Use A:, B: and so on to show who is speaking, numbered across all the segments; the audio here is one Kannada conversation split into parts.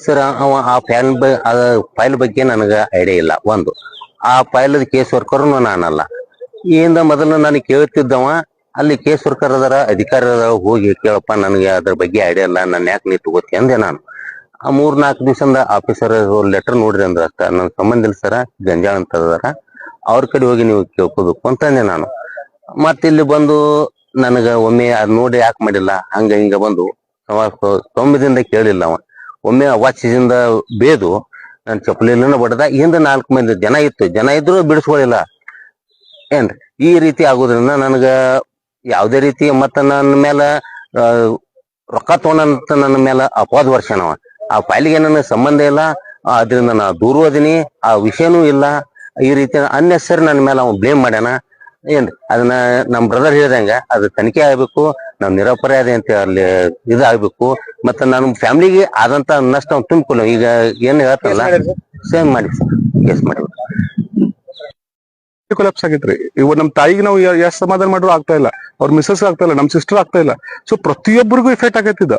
A: ಸರ್ ಅವ ಆ ಫೈಲ್ ಬಗ್ಗೆ ನನಗೆ ಐಡಿಯಾ ಇಲ್ಲ. ಒಂದು ಆ ಫೈಲ್ ಕೇಸ್ ವರ್ಕರ್ನು ನಾನಲ್ಲ. ಈಯಿಂದ ಮೊದಲು ನನಗೆ ಕೇಳ್ತಿದ್ದವ ಅಲ್ಲಿ ಕೇಸ್ ವರ್ಕರ್ ಅದರ ಅಧಿಕಾರಿ ಹೋಗಿ ಕೇಳಪ್ಪ, ನನಗೆ ಅದ್ರ ಬಗ್ಗೆ ಐಡಿಯಾ ಇಲ್ಲ, ನನ್ನ ಯಾಕೆ ನೀ ತಗೋತಿ ಅಂದೆ ನಾನು. ಆ 3-4 ದಿವಸದ ಆಫೀಸರ್ ಲೆಟರ್ ನೋಡ್ರಿ ಅಂದ್ರ ಅಷ್ಟ, ನನ್ ಸಂಬಂಧ ಇಲ್ಲ ಸರ, ಗಂಜಾಳ ಅಂತ ಅದಾರ, ಅವ್ರ ಕಡೆ ಹೋಗಿ ನೀವು ಕೇಳ್ಕೋಬೇಕು ಅಂತಂದೆ ನಾನು. ಇಲ್ಲಿ ಬಂದು ನನಗ ಒಮ್ಮೆ ಅದ್ ನೋಡಿ ಯಾಕೆ ಮಾಡಿಲ್ಲ ಹಂಗ ಹಿಂಗ ಬಂದು ತೊಂಬದಿಂದ ಕೇಳಿಲ್ಲ ಅವ. ಒಮ್ಮೆ ಅವಾಚ್ಯದಿಂದ ಬೇದು ನನ್ ಚಪ್ಪಲಿನ ಬಡದ. ಹಿಂದ 4 ಮಂದಿ ಜನ ಇದ್ರು ಬಿಡಿಸ್ಕೊಳ್ಳಿಲ್ಲ ಏನ್ರಿ. ಈ ರೀತಿ ಆಗೋದ್ರಿಂದ ನನಗ ಯಾವ್ದೇ ರೀತಿ ಮತ್ತ ನನ್ನ ಮೇಲೆ ರೊಕ್ಕ ತಗೊಂಡಂತ ನನ್ನ ಮೇಲೆ ಅಪವಾದ ವರ್ಷನವ. ಆ ಫೈಲ್ಗೆ ನನ್ನ ಸಂಬಂಧ ಇಲ್ಲ, ಅದರಿಂದ ನಾ ದೂರು ಅದೀನಿ, ಆ ವಿಷಯನೂ ಇಲ್ಲ. ಈ ರೀತಿ ಅನ್ನೆಸರಿ ನನ್ನ ಮೇಲೆ ಅವ ಬ್ಲೇಮ್ ಮಾಡ್ಯಾನ ಏನ್ರಿ. ಅದನ್ನ ನಮ್ ಬ್ರದರ್ ಹೇಳ್ದಂಗ ಅದು ತನಿಖೆ ಆಗ್ಬೇಕು, ನಾವ್ ನಿರಪರಾಧಿ ಅಂತ ಅಲ್ಲಿ ಇದಾಗ್ಬೇಕು. ಮತ್ತ ನನ್ನ ಫ್ಯಾಮಿಲಿಗೆ ಆದಂತ ನಷ್ಟ ತುಂಬಿಕೊಳ್ಳ. ಈಗ ಏನ್ ಹೇಳ್ತಾರಲ್ಲ ಸೇಮ್ ಮಾಡಿ ಕೇಸ್ ಮಾಡಿ
B: ಕೊಲಾಪ್ಸ್ ಆಗೈತ್ರಿ. ಇವ್ ನಮ್ ತಾಯಿಗೆ ನಾವು ಎಷ್ಟು ಸಮಾಧಾನ ಮಾಡಿದ್ರು ಆಗ್ತಾ ಇಲ್ಲ, ಅವ್ರ ಮಿಸಸ್ ಆಗ್ತಾ ಇಲ್ಲ, ನಮ್ ಸಿಸ್ಟರ್ ಆಗ್ತಾ ಇಲ್ಲ. ಸೊ ಪ್ರತಿಯೊಬ್ಬರಿಗೂ ಇಫೆಕ್ಟ್ ಆಗತ್ತಿದ.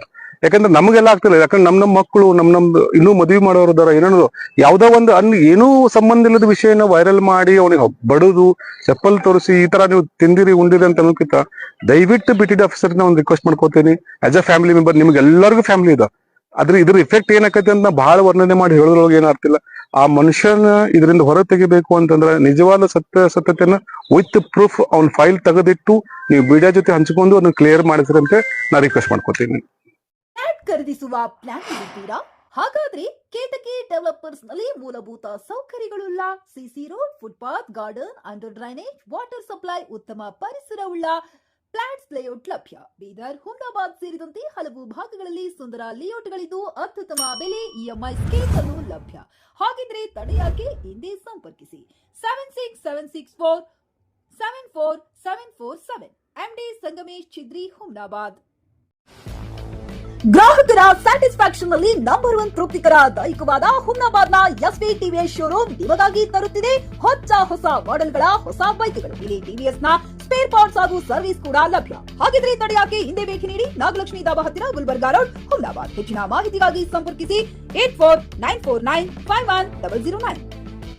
B: ಯಾಕಂದ್ರೆ ನಮಗೆಲ್ಲ ಆಗ್ತಿಲ್ಲ. ಯಾಕಂದ್ರೆ ನಮ್ ಮಕ್ಕಳು ನಮ್ದು ಇನ್ನೂ ಮದ್ವಿ ಮಾಡೋರು ಅದಾರ. ಏನೋ ಯಾವ್ದೋ ಒಂದು ಏನೂ ಸಂಬಂಧ ಇಲ್ಲದ ವಿಷಯನ ವೈರಲ್ ಮಾಡಿ ಅವನಿಗೆ ಬಡುದು ಚಪ್ಪಲ್ ತೋರಿಸಿ ಈ ತರ ನೀವು ತಿಂದಿರಿ ಉಂಡಿರಿ ಅಂತ ಅನ್ನೋಕ್ಕಿಂತ ದಯವಿಟ್ಟು ಬಿಟಿಡಿ ಆಫೀಸರ್ ನ ಒಂದು ರಿಕ್ವೆಸ್ಟ್ ಮಾಡ್ಕೋತೀನಿ. ಆಸ್ ಅ ಫ್ಯಾಮಿಲಿ ಮೆಂಬರ್, ನಿಮ್ಗೆ ಎಲ್ಲರಿಗೂ ಫ್ಯಾಮಿಲಿ ಇದೆ, ಇದ್ರ ಇಫೆಕ್ಟ್ ಏನಾಕೈತಿ ಅಂತ ಬಹಳ ವರ್ಣನೆ ಮಾಡಿ ಹೇಳೋದ್ರೊಳಗೆ ಏನಾಗ್ತಿಲ್ಲ. ಆ ಮನುಷ್ಯನ ಇದರಿಂದ ಹೊರ ತೆಗಿಬೇಕು ಅಂತಂದ್ರೆ ನಿಜವಾದ ಸತ್ಯತೆಯನ್ನ ವಿತ್ ಪ್ರೂಫ್ ಅವ್ನ ಫೈಲ್ ತೆಗೆದಿಟ್ಟು ನೀವು ಮೀಡಿಯಾ ಜೊತೆ ಹಂಚಿಕೊಂಡು ಅದನ್ನ ಕ್ಲಿಯರ್ ಮಾಡಿದ್ರಂತೆ ನಾ ರಿಕ್ವೆಸ್ಟ್ ಮಾಡ್ಕೋತೀನಿ.
C: ಖರೀದಿಸುವ ಪ್ಲಾನ್ ಇದ್ದೀರಾ? ಹಾಗಾದ್ರೆ ಕೇತಕಿ ಡೆವಲಪರ್ಸ್ ನಲ್ಲಿ ಮೂಲಭೂತ ಸೌಕರ್ಯಗಳುಳ್ಳ CC road, footpath, garden, under drainage, water supply, ಉತ್ತಮ ಪರಿಸರವುಳ್ಳ ಫ್ಲಾಟ್ಸ್ ಲೇಔಟ್ ಲಭ್ಯ. ಬೀದರ್, ಹುಮ್ನಾಬಾದ್ ಸೇರಿದಂತೆ ಹಲವು ಭಾಗಗಳಲ್ಲಿ ಸುಂದರ ಲೇಔಟ್ಗಳಿದ್ದು ಅತ್ಯುತ್ತಮ ಬೆಲೆ, ಇಎಂಐ ಸ್ಕೀಮ್ ಅನ್ನು ಲಭ್ಯ. ಹಾಗಿದ್ರೆ ತಡೆಯಾಕೆ, ಹಿಂದೆ ಸಂಪರ್ಕಿಸಿ 7676474747 MD ಸಂಗಮೇಶ್ ಚಿದ್ರಿ, ಹುಮ್ನಾಬಾದ್. ಗ್ರಾಹಕರ ಸ್ಯಾಟಿಸ್ಫ್ಯಾಕ್ಷನ್ ನಲ್ಲಿ ನಂಬರ್ 1 ತೃಪ್ತಿಕರ ದೈಹಿಕವಾದ ಹುಮ್ನಾಬಾದ್ನ ಎಸ್ವಿ ಟಿವಿಎಸ್ ಶೋರೂಮ್ ನಿಮಗಾಗಿ ತರುತ್ತಿದೆ ಹೊಸ ಮಾಡೆಲ್ಗಳ ಹೊಸ ಬೈಕ್ಗಳು. ಇಲ್ಲಿ ಟಿವಿಎಸ್ ನ ಸ್ಪೇರ್ ಪಾರ್ಟ್ಸ್ ಹಾಗೂ ಸರ್ವಿಸ್ ಕೂಡ ಲಭ್ಯ. ಹಾಗಿದ್ರೆ ತಡೆಯಾಕೆ, ಹಿಂದೆ ಭೇಟಿ ನೀಡಿ. ನಾಗಲಕ್ಷ್ಮಿ ದಾಬಾ ಹತ್ತಿರ, ಗುಲ್ಬರ್ಗಾ ರೋಡ್, ಹುಮ್ನಾಬಾದ್. ಹೆಚ್ಚಿನ ಮಾಹಿತಿಗಾಗಿ ಸಂಪರ್ಕಿಸಿ 8494951009.